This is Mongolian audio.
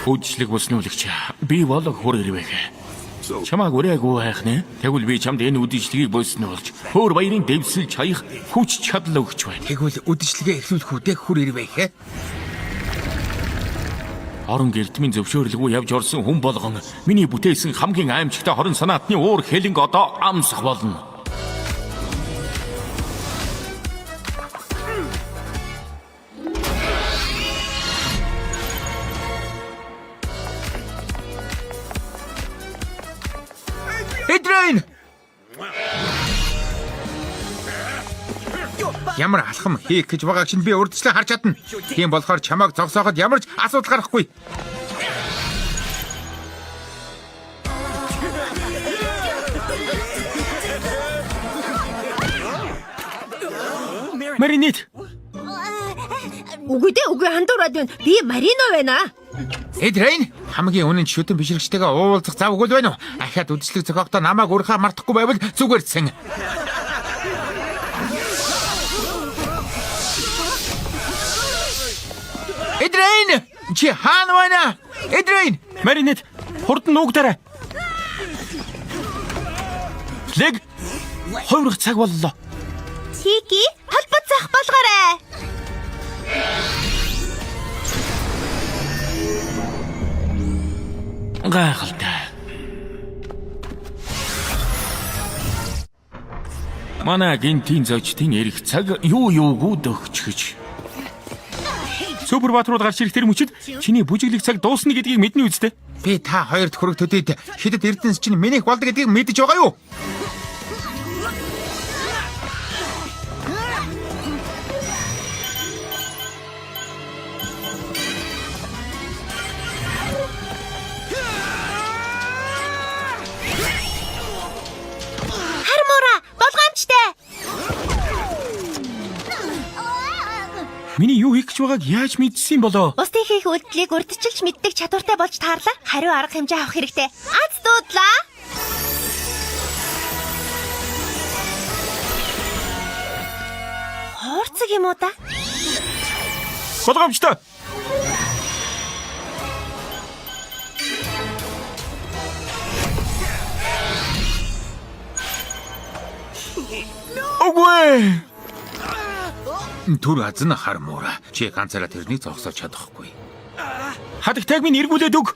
Үдшилэг боснуулагч би бол хөр ирвэг. Чамааг өрөөгүй хайх нэ. Тэгвэл би чамд энэ үдшилгийг боснуулж хөөр баярын дэвсэлж хаях хүч чадал өгч байна. Тэгвэл үдшилгээ эхлүүлэх үедээ хүр ирвэх ээ. Орон гэрдмийн зөвшөөрлгүй явж орсон хүн болгон миний бүтээсэн хамгийн аимшигтай хорон санаатны уур хэлэнг одоо амсах болно. Эдрейн! Ямар алхам хийх гэж байгааг чинь би урдчлан харж чадна. Тийм болохоор чамайг зогсооход ямар ч асуудал гарахгүй. Маринет. Үгүй дээ, үгүй хандуураад байна. Би Марино байна. Эдрейн, хамгийн үнэн шүтэн бишрэгчтэйгээ уулзах зав өгөл байна уу? Ахаад үдшилэг зохиохдоо намайг урахаа мартахгүй байвал зүгээрсэн. Эдрейн! Чи хаана байна? Эдрейн! Маринет, хурдан нуугдаарай. Лэг. Хойрох цаг боллоо. Тики, холбоцох болгоорой. Гайхалтай. Манай гинтийн зочдын эрэх цаг юугүй дөгч гэж. Супербаатарууд гарч ирэх тэр мөчид чиний бүжиглэх цаг дуусна гэдгийг мэднэ үстэй. Би та хоёрт хүрэг төдийд хидэд эрдэнэс чинь минийх болдог гэдгийг мэдэж байгаа юу? Хармуура, болгоомжтой. Миний юу хийх гэж байгааг яаж мэдсэн болоо? Бусдын хийх үйлдэлийг урдчилж мэддэг чадвартай болж таарлаа. Хариу арга хэмжээ авах хэрэгтэй. Аз дуудлаа. Хоорцог юм уу да? Болгоомжтой. Оггүй. Түр азна хармуура. Чи ганцаараа тэрнийг зогсоож чадахгүй. Хадагтайг минь эргүүлээд өг.